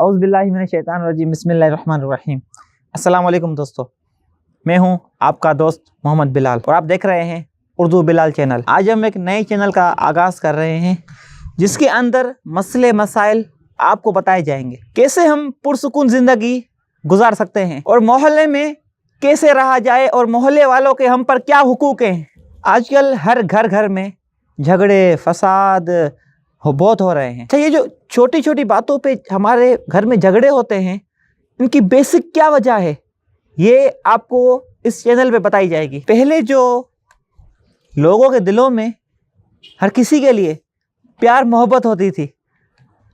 اعوذ باللہ من الشیطان الرجیم بسم اللہ الرحمن الرحیم۔ السلام علیکم دوستو، میں ہوں آپ کا دوست محمد بلال اور آپ دیکھ رہے ہیں اردو بلال چینل۔ آج ہم ایک نئے چینل کا آغاز کر رہے ہیں جس کے اندر مسئلے مسائل آپ کو بتائے جائیں گے، کیسے ہم پرسکون زندگی گزار سکتے ہیں اور محلے میں کیسے رہا جائے اور محلے والوں کے ہم پر کیا حقوق ہیں۔ آج کل ہر گھر میں جھگڑے فساد بہت ہو رہے ہیں۔ اچھا، یہ جو چھوٹی چھوٹی باتوں پہ ہمارے گھر میں جھگڑے ہوتے ہیں، ان کی بیسک کیا وجہ ہے، یہ آپ کو اس چینل پہ بتائی جائے گی۔ پہلے جو لوگوں کے دلوں میں ہر کسی کے لیے پیار محبت ہوتی تھی،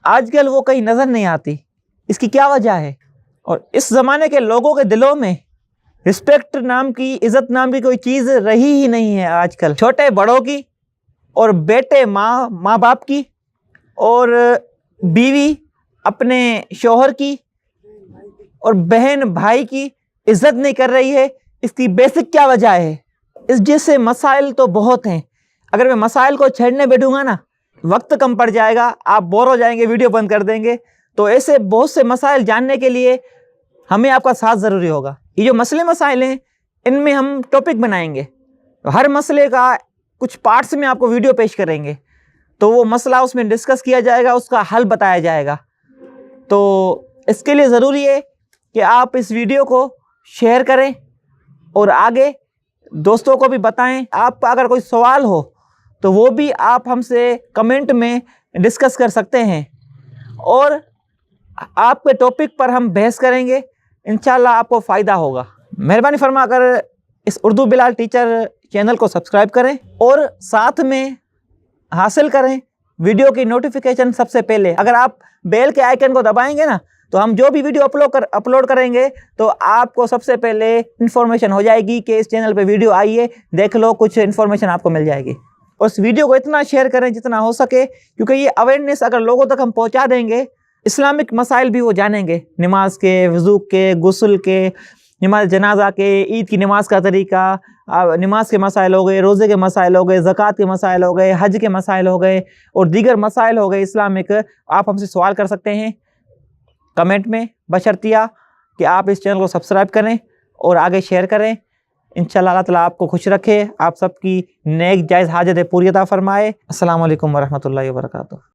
آج کل وہ کہیں نظر نہیں آتی۔ اس کی کیا وجہ ہے؟ اور اس زمانے کے لوگوں کے دلوں میں رسپیکٹ نام کی، عزت نام کی کوئی چیز رہی ہی نہیں ہے۔ آج کل چھوٹے بڑوں کی اور بیٹے ماں باپ کی اور بیوی اپنے شوہر کی اور بہن بھائی کی عزت نہیں کر رہی ہے۔ اس کی بیسک کیا وجہ ہے؟ اس جیسے مسائل تو بہت ہیں۔ اگر میں مسائل کو چھیڑنے بیٹھوں گا نا، وقت کم پڑ جائے گا، آپ بور ہو جائیں گے، ویڈیو بند کر دیں گے۔ تو ایسے بہت سے مسائل جاننے کے لیے ہمیں آپ کا ساتھ ضروری ہوگا۔ یہ جو مسئلے مسائل ہیں، ان میں ہم ٹاپک بنائیں گے، ہر مسئلے کا کچھ پارٹس میں آپ کو ویڈیو پیش کریں گے، تو وہ مسئلہ اس میں ڈسکس کیا جائے گا، اس کا حل بتایا جائے گا۔ تو اس کے لیے ضروری ہے کہ آپ اس ویڈیو کو شیئر کریں اور آگے دوستوں کو بھی بتائیں۔ آپ کا اگر کوئی سوال ہو تو وہ بھی آپ ہم سے کمنٹ میں ڈسکس کر سکتے ہیں اور آپ کے ٹاپک پر ہم بحث کریں گے، انشاءاللہ آپ کو فائدہ ہوگا۔ مہربانی فرما کر اس اردو بلال ٹیچر چینل کو سبسکرائب کریں اور ساتھ میں حاصل کریں ویڈیو کی نوٹیفیکیشن سب سے پہلے۔ اگر آپ بیل کے آئیکن کو دبائیں گے نا، تو ہم جو بھی ویڈیو اپلوڈ کریں گے تو آپ کو سب سے پہلے انفارمیشن ہو جائے گی کہ اس چینل پہ ویڈیو آئی ہے، دیکھ لو، کچھ انفارمیشن آپ کو مل جائے گی۔ اور اس ویڈیو کو اتنا شیئر کریں جتنا ہو سکے، کیونکہ یہ اویئرنیس اگر لوگوں تک ہم پہنچا دیں گے، اسلامک مسائل بھی وہ جانیں گے، نماز کے، وضو کے، غسل کے، نماز جنازہ کے، عید کی نماز کا طریقہ، نماز کے مسائل ہو گئے، روزے کے مسائل ہو گئے، زکوٰۃ کے مسائل ہو گئے، حج کے مسائل ہو گئے اور دیگر مسائل ہو گئے اسلامک۔ آپ ہم سے سوال کر سکتے ہیں کمنٹ میں، بشرطیہ کہ آپ اس چینل کو سبسکرائب کریں اور آگے شیئر کریں۔ انشاءاللہ اللہ تعالیٰ آپ کو خوش رکھے، آپ سب کی نیک جائز حاجتیں پوری عطا فرمائے۔ السلام علیکم ورحمۃ اللہ وبرکاتہ۔